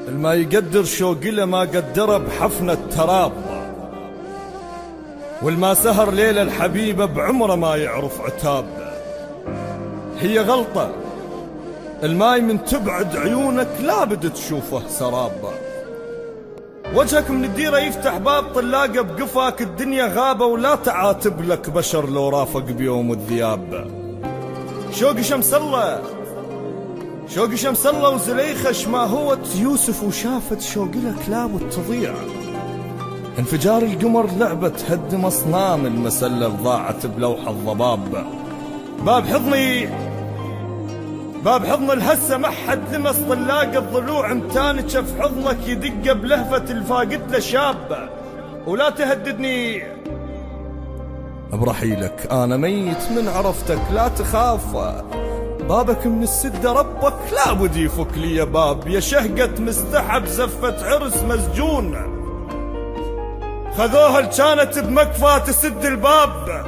الما يقدر شوقي له ما قدره بحفنة تراب، والما سهر ليلة الحبيبة بعمره ما يعرف عتاب. هي غلطة الماي من تبعد عيونك لابد تشوفه سراب، وجهك من الديرة يفتح باب طلاقة بقفاك الدنيا غابة، ولا تعاتب لك بشر لو رافق بيوم الذياب. شوقي شمس الله شوقي شمس الله وزليخة شماهوت يوسف، وشافت شوقي لك لابد تضيع. انفجار القمر لعبة تهدم أصنام المسلة ضاعت بلوح الضباب. باب حضن الهسة ما حد لمس طلاق الضلوع، متانك في حضنك يدق بلهفة الفاقد له شاب. ولا تهددني برحيلك أنا ميت من عرفتك، لا تخاف بابك من السدة ربك لابد يفك لي يا باب. يا شهقة مستحب زفة عرس مسجون، خذوها كانت بمكفى تسد الباب.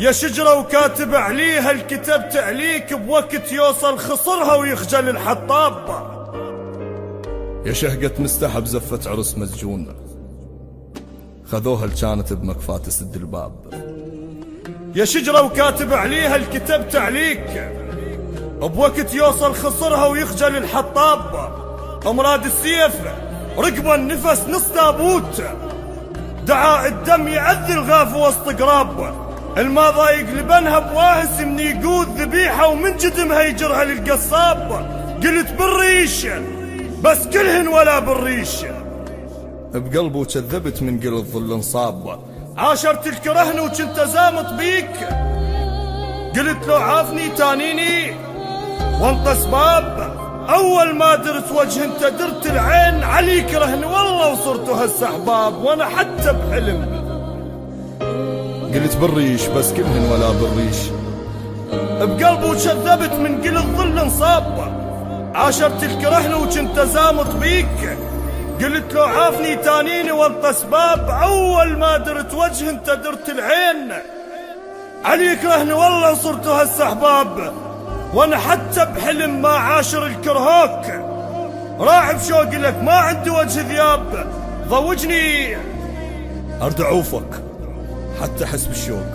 يا شجرة وكاتب عليها الكتاب تعليك، بوقت يوصل خصرها ويخجل الحطاب. يا شهقة مستحب زفة عرس مسجون، خذوها كانت بمكفى تسد الباب. يا شجرة وكاتب عليها الكتاب تعليك، بوقت يوصل خصرها ويخجل الحطاب. امراض السيف رقبة النفس نص تابوت، دعاء الدم يعذي الغاف وسط قراب. الما ضايق لبنها بواهس من يقود ذبيحة، ومن جدمها يجرها للقصاب. قلت بالريش بس كلهن ولا بالريش، بقلبه كذبت من قل الظل انصاب. عاشرت الكرهن وكنت زامط بيك، قلت لو عافني تانيني وانت اسباب. اول ما درت وجه انت درت العين، عليك رهن والله وصرت هسه احباب. وانا حتى بحلم قلت بالريش بس كلهن ولا بالريش، بقلبه كذبت من قل الظل انصاب. عاشرت الكرهن وكنت زامط بيك، قلت لو عافني تانيني وانت اسباب. اول ما درت وجه انت درت العين، عليك رهن والله صرت هسه احباب. وانا حتى بحلم ما عاشر الكرهوك، راعب شوقي لك ما عندي وجه ذياب. ضوجني ارد اعوفك حتى احس بالشوق،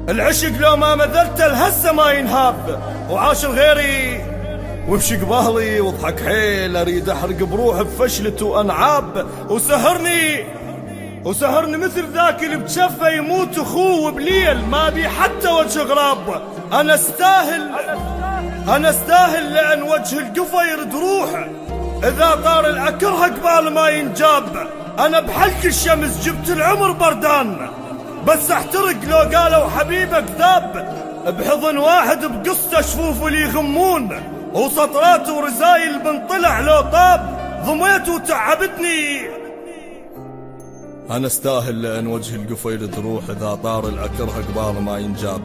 العشق لو ما مذلت الهسه ما ينهاب. وعاشر غيري وبشق بهلي واضحك حيل، اريد احرق بروح بفشلته وانعاب. وسهرني مثل ذاك اللي بتشفى يموت اخوه بليل، ما بي حتى وجه غراب. انا استاهل لان وجه القفا يرد روحه، اذا طار الاكره قبال ما ينجاب. انا بحلق الشمس جبت العمر بردان، بس احترق لو قالوا حبيبك ذاب. بحضن واحد بقصته شفوف اللي يغمون، وسطرات ورزايل بنطلع لو طاب. ضميت وتعبتني انا استاهل لان وجه القفا يرد روح، اذا طار الاكره قبال ما ينجاب.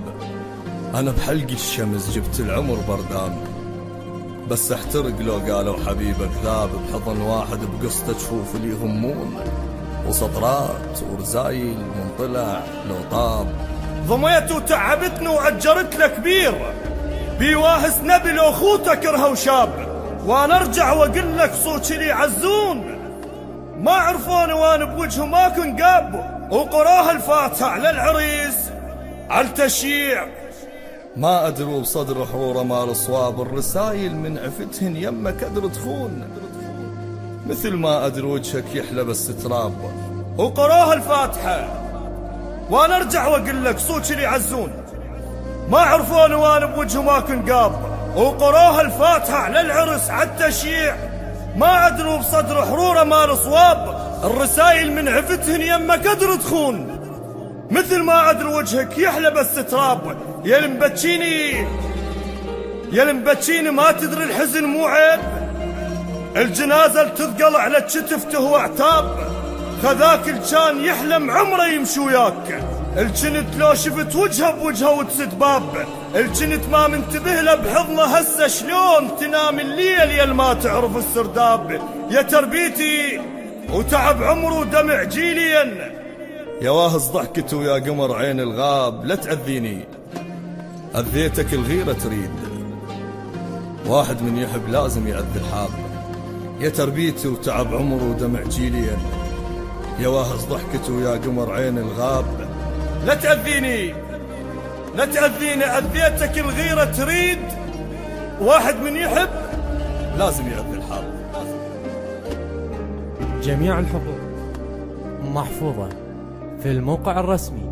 انا بحلق الشمس جبت العمر بردان، بس احترق لو قالوا حبيبك ذاب. بحضن واحد بقصته شفوف اللي يغمون، وسطرات ورزايل منطلع لو طاب. ضميت وتعبتني وأجرت له كبير، بيواهس نبي لو خوته كرهه وشاب. وانا ارجع واقول لك صوتي لي عزون، ما عرفوني وانا بوجههم ما كن قاب. وقراها الفاتحة على العريس على التشييع، ما أدروا بصدر حرورة مال صواب. الرسايل من عفتهن يمك أدر تخون، مثل ما أدري وجهك يحلى بس تراب. وقراها الفاتحة وانا ارجع واقول لك صوتي لي عزون، ما عرفوني وانا بوجههم ما كن قاب. وقراها الفاتحة على العرس على التشييع، ما أدروا بصدر حرورة مال صواب. الرسايل من عفتهن يمك أدر تخون، مثل ما أدري وجهك يحلى بس تراب. يا المبتشيني ما تدري الحزن مو عيب، الجنازة اللي تثقل على كتفته وعتاب. خذاك الجان يحلم عمره يمشي وياك، الجنت لو شفت وجهه بوجهه وتسد باب. الجنت ما منتبه له بحضنه هسه شلون تنام الليل يا ما تعرف السرداب. يا تربيتي وتعب عمره ودمع جيليا، يا واهز ضحكته ويا قمر عين الغاب، لا تأذيني أذيتك الغيرة تريد. واحد من يحب لازم يأذي الحاب، يا تربيته وتعب عمره ودمع جيلين. يا واهز ضحكته ويا قمر عين الغاب، لا تأذيني لا تأذيني أذيتك الغيرة تريد. واحد من يحب لازم يأذي الحاب. جميع الحقوق محفوظة في الموقع الرسمي